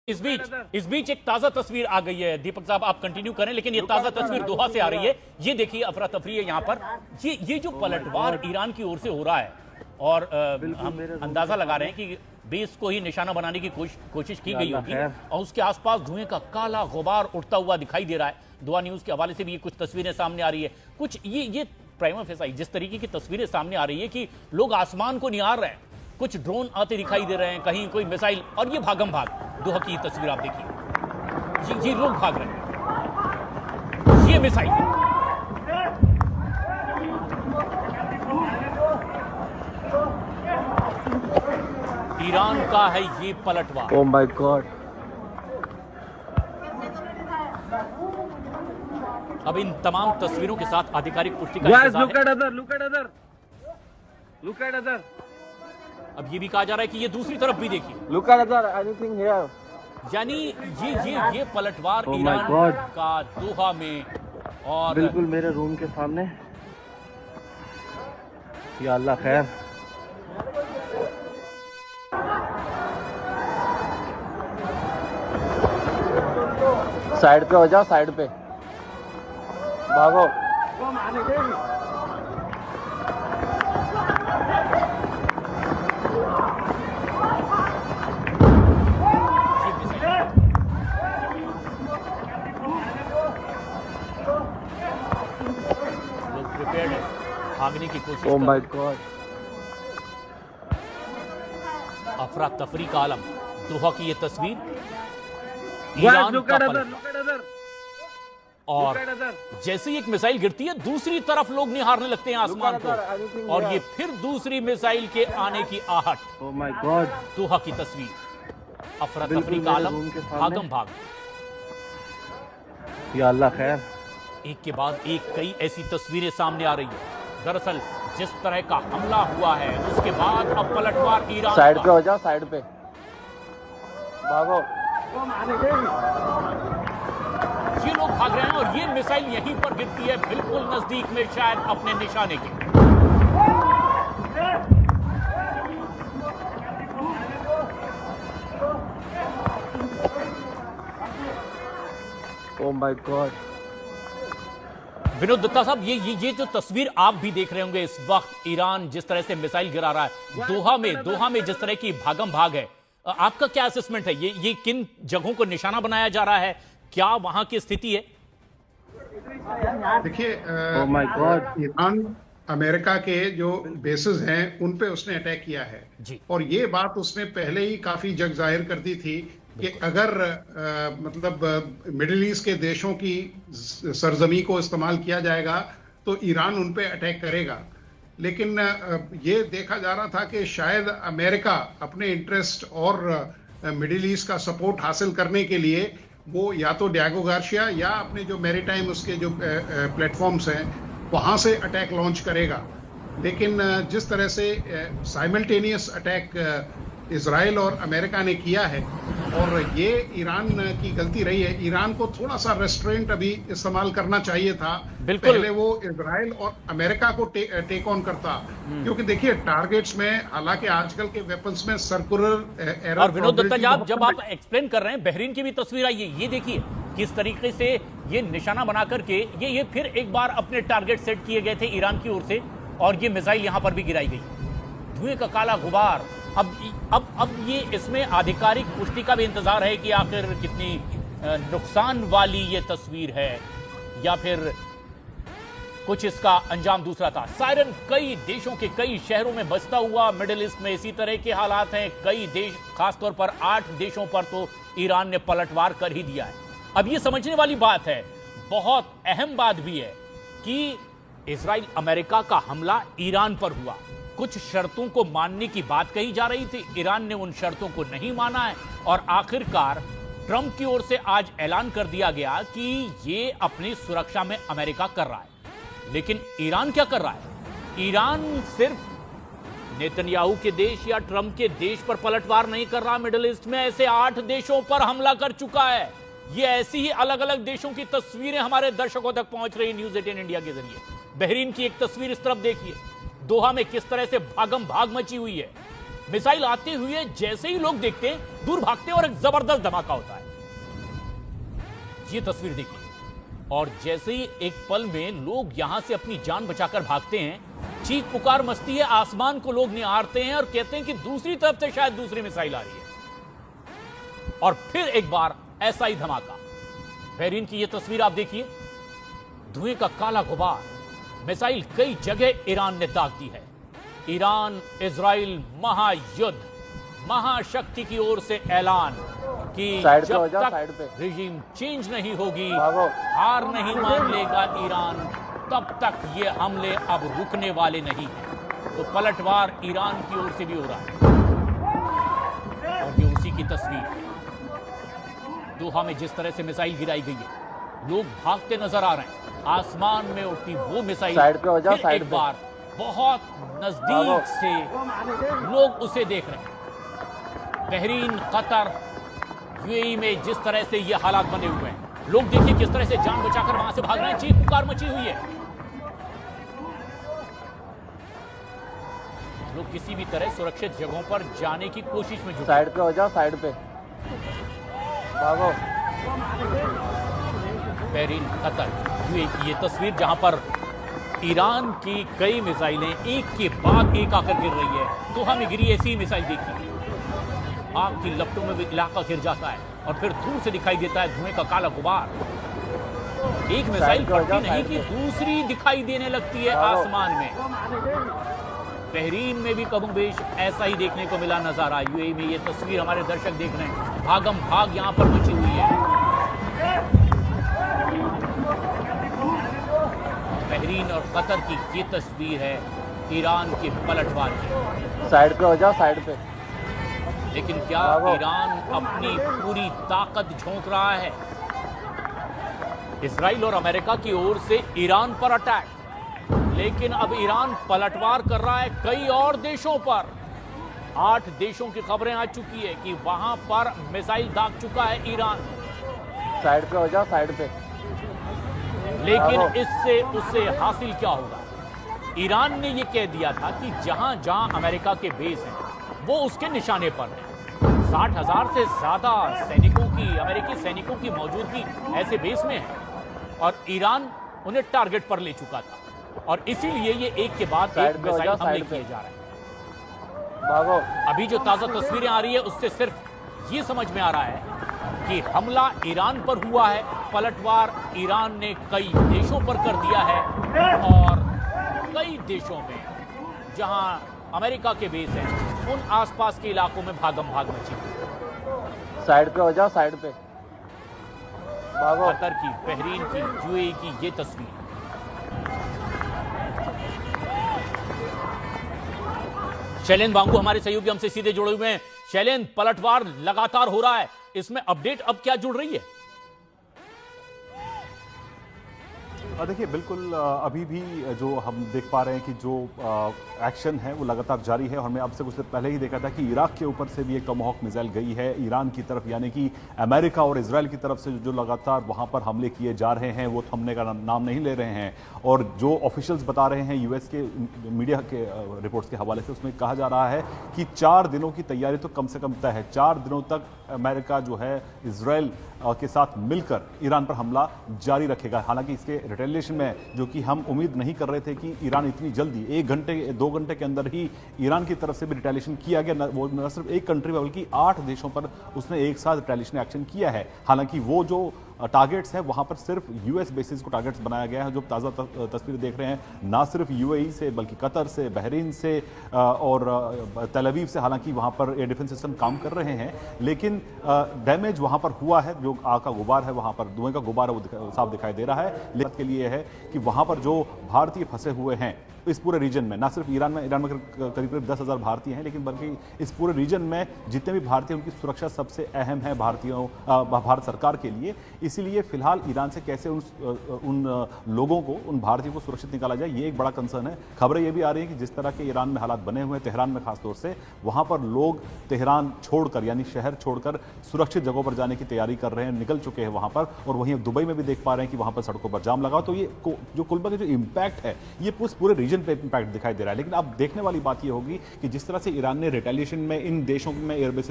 इस बीच एक ताजा तस्वीर आ गई है। दीपक साहब आप कंटिन्यू करें, लेकिन ये ताजा तस्वीर दोहा से आ रही है। ये देखिए अफरा तफरी है यहाँ पर। ये जो पलटवार ईरान की ओर से हो रहा है और हम अंदाजा लगा रहे हैं कि बेस को ही निशाना बनाने की कोशिश की गई होगी और उसके आसपास धुएं का काला गुबार उड़ता हुआ दिखाई दे रहा है। दुआ न्यूज के हवाले से भी ये कुछ तस्वीरें सामने आ रही है। कुछ ये प्राइमा फेसाई जिस तरीके की तस्वीरें सामने आ रही है कि लोग आसमान को निहार रहे हैं, कुछ ड्रोन आते दिखाई दे रहे हैं, कहीं कोई मिसाइल, और ये भागम भाग दोहा की तस्वीर आप देखिए। ये लोग भाग रहे हैं, ये मिसाइल है। ईरान का है ये पलटवार। ओह माय गॉड। अब इन तमाम तस्वीरों के साथ आधिकारिक पुष्टि का Guys, इंतजार look है। at other, look at other, look at other, अब ये भी कहा जा रहा है कि ये दूसरी तरफ भी देखिए, look at other, anything here? यानी ये पलटवार Oh my ईरान God. का दोहा में, और बिल्कुल मेरे रूम के सामने। या अल्लाह खैर। साइड पे हो जाओ, साइड पे भागो। ये मिसाइल लोग प्रिपेयर्ड है, भागने की कोशिश ओह कर माय रहे हैं। गॉड। अफरा तफरी का आलम, दोहा की ये तस्वीर Guys, ईरान look का at other, पलट, look at other, और look at other. जैसे ही एक मिसाइल गिरती है दूसरी तरफ लोग निहारने लगते हैं आसमान Look at other, को, anything और here? ये फिर दूसरी मिसाइल के आने की आहट। ओह माय गॉड। दोहा की तस्वीर, अफरा बिल्कुल तफरी का मेरे आलम, रूम के सामने। भागम भाग, या अल्लाह खैर। एक के बाद एक कई ऐसी तस्वीरें सामने आ रही है। दरअसल जिस तरह का हमला हुआ है उसके बाद अब पलटवार ईरान साइड का। पे हो जाओ, साइड पे भागो। ये लोग भाग रहे हैं और ये मिसाइल यहीं पर गिरती है, बिल्कुल नजदीक में, शायद अपने निशाने के। Oh my god. Vinod Datta साहब, ये जो तस्वीर आप भी देख रहे होंगे इस वक्त, ईरान जिस तरह से मिसाइल गिरा रहा है, दोहा में जिस तरह की भागम भाग है, आपका क्या असेसमेंट है? ये किन जगहों को निशाना बनाया जा रहा है? क्या वहां की स्थिति है? देखिए, ओह माय गॉड। ईरान अमेरिका के जो बेसिस हैं उन पे उसने अटैक किया है जी। और ये बात उसने पहले ही काफी जग जाहिर कर दी थी कि अगर मतलब मिडिल ईस्ट के देशों की सरजमी को इस्तेमाल किया जाएगा तो ईरान उन पे अटैक करेगा। लेकिन ये देखा जा रहा था कि शायद अमेरिका अपने इंटरेस्ट और मिडिल ईस्ट का सपोर्ट हासिल करने के लिए वो या तो डियागो गार्शिया या अपने जो मैरीटाइम उसके जो प्लेटफॉर्म्स हैं वहां से अटैक लॉन्च करेगा। लेकिन जिस तरह से साइमल्टेनियस अटैक इजराइल और अमेरिका ने किया है, और ये ईरान की गलती रही है। ईरान को थोड़ा सा रेस्ट्रेंट अभी इस्तेमाल करना चाहिए था। बिल्कुल। पहले वो इजराइल और अमेरिका को टेक ऑन करता, क्योंकि देखिए टारगेट्स में, हालांकि आजकल के वेपन्स में सर्कुलर एरर। और विनोद दत्ता जब आप एक्सप्लेन कर रहे हैं, बहरीन की भी तस्वीर आई है, ये देखिए किस तरीके से ये निशाना बना करके ये फिर एक बार अपने टारगेट सेट किए गए थे ईरान की ओर से, और ये मिसाइल यहां पर भी गिराई गई। धुएं का काला गुबार। अब ये इसमें आधिकारिक पुष्टि का भी इंतजार है कि आखिर कितनी नुकसान वाली ये तस्वीर है, या फिर कुछ इसका अंजाम दूसरा था। सायरन कई देशों के कई शहरों में बजता हुआ, मिडिल ईस्ट में इसी तरह के हालात हैं। कई देश, खासतौर पर 8 देशों पर तो ईरान ने पलटवार कर ही दिया है। अब ये समझने वाली बात है, बहुत अहम बात भी है, कि इजराइल अमेरिका का हमला ईरान पर हुआ। कुछ शर्तों को मानने की बात कही जा रही थी, ईरान ने उन शर्तों को नहीं माना है, और आखिरकार ट्रंप की ओर से आज ऐलान कर दिया गया कि ये अपनी सुरक्षा में अमेरिका कर रहा है। लेकिन ईरान क्या कर रहा है? ईरान सिर्फ नेतन्याहू के देश या ट्रंप के देश पर पलटवार नहीं कर रहा, मिडिल ईस्ट में ऐसे 8 देशों पर हमला कर चुका है। ये ऐसी ही अलग अलग देशों की तस्वीरें हमारे दर्शकों तक पहुंच रही न्यूज़ 18 इंडिया के जरिए। बहरीन की एक तस्वीर इस तरफ देखिए, दोहा में किस तरह से भागम भाग मची हुई है। मिसाइल आते हुए जैसे ही लोग देखते हैं, दूर भागते हैं और एक जबरदस्त धमाका होता है। ये तस्वीर देखिए, और जैसे ही एक पल में लोग यहां से अपनी जान बचाकर भागते हैं, चीख पुकार मचती है, आसमान को लोग निहारते हैं और कहते हैं कि दूसरी तरफ से शायद दूसरी मिसाइल आ रही है। और फिर एक बार ऐसा ही धमाका। बहरीन की यह तस्वीर आप देखिए, धुएं का काला गुबार, मिसाइल कई जगह ईरान ने दाग दी है। ईरान इजराइल महायुद्ध, महाशक्ति की ओर से ऐलान कि जब तक रिजीम चेंज नहीं होगी, हार नहीं मान लेगा ईरान, तब तक ये हमले अब रुकने वाले नहीं हैं। तो पलटवार ईरान की ओर से भी हो रहा है। और ये उसी की तस्वीर, दोहा में जिस तरह से मिसाइल गिराई गई है, लोग भागते नजर आ रहे हैं। आसमान में उड़ती वो मिसाइल फिर एक बार बहुत नजदीक से लोग उसे देख रहे हैं। बहरीन, कतर, यूएई में जिस तरह से ये हालात बने हुए हैं, लोग देखिए किस तरह से जान बचाकर वहां से भाग रहे हैं, चीख पुकार मची हुई है। लोग किसी भी तरह सुरक्षित जगहों पर जाने की कोशिश में जुटे। साइड पे हो जाओ, साइड पे भागो। बहरीन, कतर, यूएई की ये तस्वीर जहां पर ईरान की कई मिसाइलें एक के बाद एक आकर गिर रही है। तो हमें गिरी ऐसी ही मिसाइल देखी, आग की लपटों में भी इलाका घिर जाता है और फिर दूर से दिखाई देता है धुएं का काला गुबार। एक मिसाइल पड़ती नहीं कि दूसरी दिखाई देने लगती है आसमान में। बहरीन में भी कमोबेश ऐसा ही देखने को मिला नजारा। यूएई में ये तस्वीर हमारे दर्शक देख रहे हैं, भागम भाग यहां पर मची हुई है। बहरीन और कतर की ये तस्वीर है ईरान के पलटवार की। साइड पे हो जाओ, साइड पे। लेकिन क्या ईरान अपनी पूरी ताकत झोंक रहा है? इजराइल और अमेरिका की ओर से ईरान पर अटैक, लेकिन अब ईरान पलटवार कर रहा है कई और देशों पर। 8 देशों की खबरें आ चुकी है कि वहां पर मिसाइल दाग चुका है ईरान। साइड पे हो जाओ, साइड पे। लेकिन इससे उससे हासिल क्या होगा? ईरान ने यह कह दिया था कि जहां जहां अमेरिका के बेस हैं वो उसके निशाने पर है। 60,000 से ज्यादा सैनिकों की, अमेरिकी सैनिकों की मौजूदगी ऐसे बेस में है और ईरान उन्हें टारगेट पर ले चुका था और इसीलिए ये एक के बाद एक मिसाइल हमले किए जा रहे हैं। अभी जो ताजा तस्वीरें आ रही है उससे सिर्फ ये समझ में आ रहा है कि हमला ईरान पर हुआ है, पलटवार ईरान ने कई देशों पर कर दिया है और कई देशों में जहां अमेरिका के बेस हैं उन आसपास के इलाकों में भागम भाग मची। साइड पे हो जाओ, साइड पे भागो। कतर की, बहरीन की, यूएई की ये तस्वीर। शैलेंद्र बांगू हमारे सहयोगी हमसे सीधे जुड़े हुए हैं। शैलेंद्र, पलटवार लगातार हो रहा है, इसमें अपडेट अब क्या जुड़ रही है? देखिए, बिल्कुल अभी भी जो हम देख पा रहे हैं कि जो एक्शन है वो लगातार जारी है। और मैं आपसे कुछ देर पहले ही देखा था कि इराक के ऊपर से भी एक टॉमहॉक मिसाइल गई है ईरान की तरफ, यानी कि अमेरिका और इजराइल की तरफ से जो लगातार वहां पर हमले किए जा रहे हैं वो थमने का नाम नहीं ले रहे हैं। और जो ऑफिशियल्स बता रहे हैं यूएस के मीडिया के रिपोर्ट्स के हवाले से, उसमें कहा जा रहा है कि 4 दिनों की तैयारी तो कम से कम तय है। 4 दिनों तक अमेरिका जो है इजराइल के साथ मिलकर ईरान पर हमला जारी रखेगा। हालांकि इसके रिटेलिएशन में जो कि हम उम्मीद नहीं कर रहे थे कि ईरान इतनी जल्दी 1 घंटे 2 घंटे के अंदर ही ईरान की तरफ से भी रिटेलिएशन किया गया। वो न सिर्फ एक कंट्री में बल्कि 8 देशों पर उसने एक साथ रिटेलिएशन एक्शन किया है। हालांकि वो जो टारगेट्स है वहां पर सिर्फ यूएस बेसिस को टारगेट्स बनाया गया है। जो ताज़ा तस्वीर देख रहे हैं ना सिर्फ यूएई से बल्कि कतर से, बहरीन से और तेल अवीव से, हालांकि वहां पर एयर डिफेंस सिस्टम काम कर रहे हैं, लेकिन डैमेज वहां पर हुआ है। जो आग का गुबार है, वहां पर धुएं का गुबार है, वो साफ दिखाई दे रहा है। लेकिन के लिए है कि वहां पर जो भारतीय फंसे हुए हैं इस पूरे रीजन में, ना सिर्फ ईरान में करीब 10,000 भारतीय हैं, लेकिन बल्कि इस पूरे रीजन में जितने भी भारतीय, उनकी सुरक्षा सबसे अहम है भारत सरकार के लिए। इसीलिए फिलहाल ईरान से कैसे उन लोगों को, उन भारतीयों को सुरक्षित निकाला जाए, ये एक बड़ा कंसर्न है। खबरें ये भी आ रही हैं कि जिस तरह के ईरान में हालात बने हुए हैं, तेहरान में खासतौर से, वहां पर लोग तेहरान छोड़कर, यानी शहर छोड़कर सुरक्षित जगहों पर जाने की तैयारी कर रहे हैं, निकल चुके हैं वहां पर। और वहीं दुबई में भी देख पा रहे हैं कि वहां पर सड़कों पर जाम लगा। तो ये जो कुल का जो इम्पैक्ट है ये पूरे रीजन रीजन पे इम्पैक्ट दिखाई दे रहा है। लेकिन अब देखने वाली बात ये होगी कि जिस तरह से ईरान ने रिटेलिएशन में इन देशों में एयरबेसेस